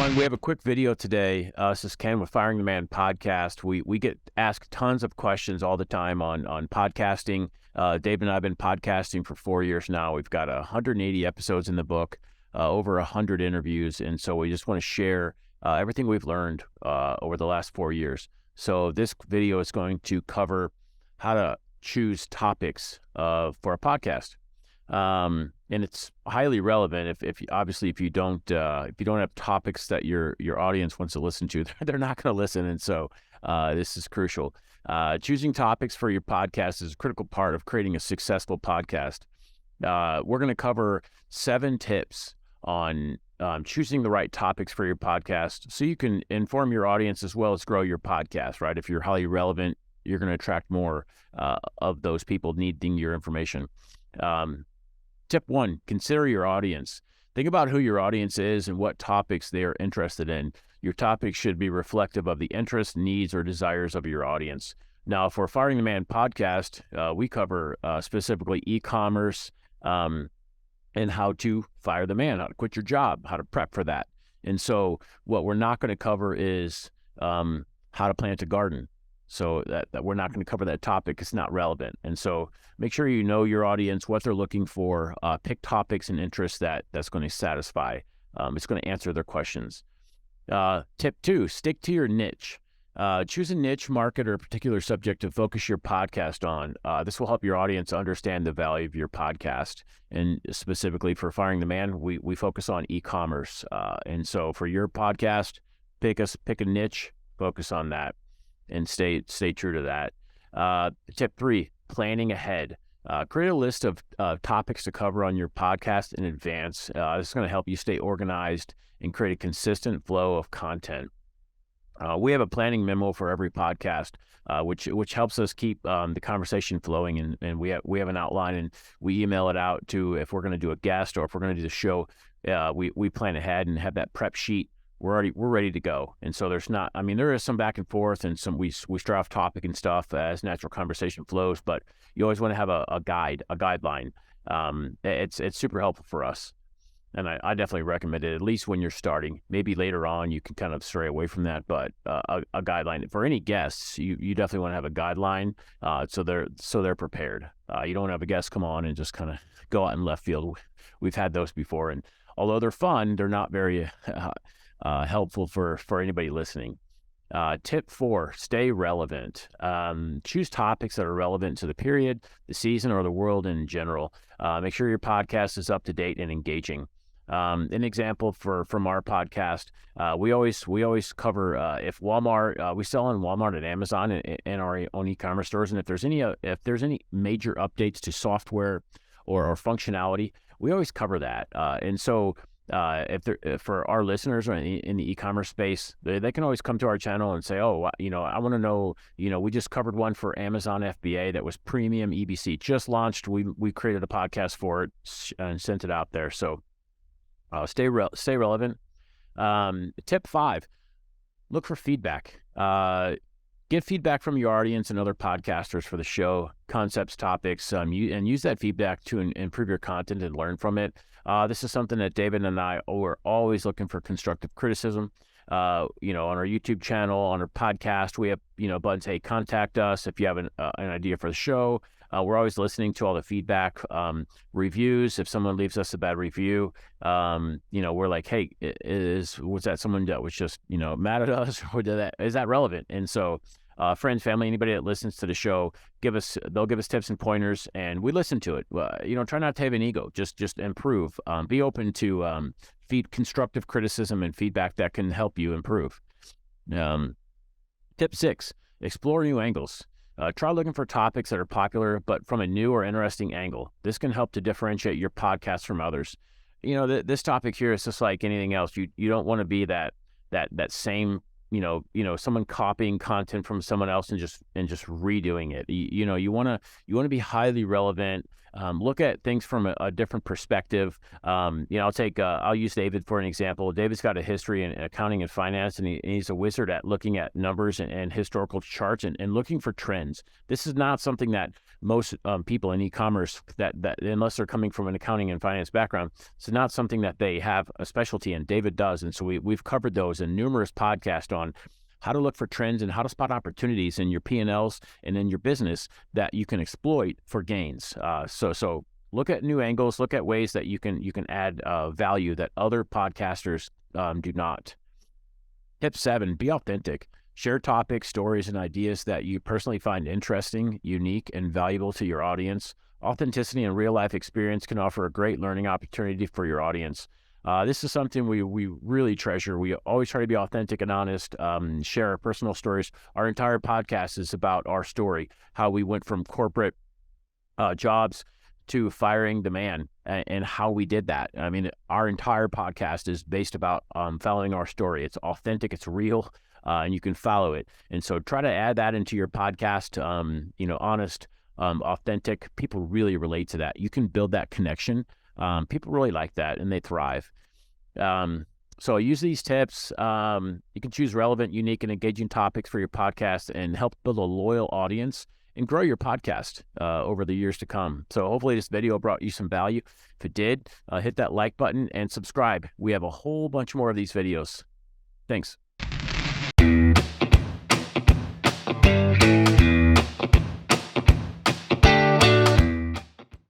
everyone. We have a quick video today. This is Ken with Firing the Man podcast. We get asked tons of questions all the time on podcasting. Dave and I have been podcasting for 4 years now. We've got 180 episodes in the book, over 100 interviews. And so we just want to share everything we've learned over the last 4 years. So this video is going to cover how to choose topics for a podcast. And it's highly relevant if you don't have topics that your audience wants to listen to, they're not going to listen. And so this is crucial. Choosing topics for your podcast is a critical part of creating a successful podcast. We're going to cover 7 tips on choosing the right topics for your podcast so you can inform your audience as well as grow your podcast, right? If you're highly relevant, you're going to attract more of those people needing your information. Tip 1, consider your audience. Think about who your audience is and what topics they are interested in. Your topics should be reflective of the interests, needs, or desires of your audience. Now, for Firing the Man podcast, we cover specifically e-commerce and how to fire the man, how to quit your job, how to prep for that. And so what we're not going to cover is how to plant a garden. So that we're not going to cover that topic. It's not relevant. And so make sure you know your audience, what they're looking for, pick topics and interests that's going to satisfy. It's going to answer their questions. Tip 2, stick to your niche. Choose a niche market or a particular subject to focus your podcast on. This will help your audience understand the value of your podcast. And specifically for Firing the Man, we focus on e-commerce. And so for your podcast, pick a niche, focus on that, and stay true to that. Tip 3, planning ahead. Create a list of topics to cover on your podcast in advance. This is going to help you stay organized and create a consistent flow of content. We have a planning memo for every podcast, which helps us keep the conversation flowing, and we have an outline, and we email it out to if we're going to do a guest or if we're going to do the show. We plan ahead and have that prep sheet. We're ready to go. And so there is some back and forth and we start off topic and stuff as natural conversation flows, but you always want to have a guideline. It's super helpful for us. And I definitely recommend it, at least when you're starting. Maybe later on you can kind of stray away from that, but a guideline for any guests, you definitely want to have a guideline so they're prepared. You don't want to have a guest come on and just kind of go out in left field. We've had those before, and although they're fun, they're not very helpful for anybody listening. Tip 4, stay relevant. Choose topics that are relevant to the period, the season, or the world in general. Make sure your podcast is up to date and engaging. An example from our podcast, we always cover if Walmart, we sell on Walmart and Amazon and our own e-commerce stores, and if there's any major updates to software or functionality, we always cover that. And so for our listeners or in the e-commerce space, they can always come to our channel and say, oh, I want to know, we just covered one for Amazon FBA that was premium EBC, just launched. We created a podcast for it and sent it out there. So stay relevant. Tip 5, look for feedback. Get feedback from your audience and other podcasters for the show, concepts, topics, and use that feedback to improve your content and learn from it. This is something that David and I are always looking for constructive criticism. On our YouTube channel, on our podcast, we have, buttons, hey, contact us if you have an idea for the show. We're always listening to all the feedback, reviews. If someone leaves us a bad review, we're like, hey, was that someone that was just, mad at us, or is that relevant? And so, friends, family, anybody that listens to the show, they'll give us tips and pointers, and we listen to it. Try not to have an ego, just improve. Be open to constructive criticism and feedback that can help you improve. Tip 6, explore new angles. Try looking for topics that are popular, but from a new or interesting angle. This can help to differentiate your podcast from others. This topic here is just like anything else. You don't want to be that same, someone copying content from someone else and just redoing it. You want to be highly relevant. Look at things from a different perspective. I'll use David for an example. David's got a history in accounting and finance, and he's a wizard at looking at numbers and historical charts and looking for trends. This is not something that most people in e-commerce that unless they're coming from an accounting and finance background, it's not something that they have a specialty in. David does. And so we've covered those in numerous podcasts on how to look for trends and how to spot opportunities in your P&Ls and in your business that you can exploit for gains. So look at new angles, look at ways that you can add value that other podcasters do not. Tip 7, be authentic. Share topics, stories, and ideas that you personally find interesting, unique, and valuable to your audience. Authenticity and real-life experience can offer a great learning opportunity for your audience. This is something we really treasure. We always try to be authentic and honest, share our personal stories. Our entire podcast is about our story, how we went from corporate jobs to firing the man and how we did that. I mean, our entire podcast is based about following our story. It's authentic, it's real, and you can follow it. And so try to add that into your podcast, honest, authentic. People really relate to that. You can build that connection. People really like that and they thrive. So use these tips. You can choose relevant, unique, and engaging topics for your podcast and help build a loyal audience and grow your podcast over the years to come. So hopefully this video brought you some value. If it did, hit that like button and subscribe. We have a whole bunch more of these videos. Thanks.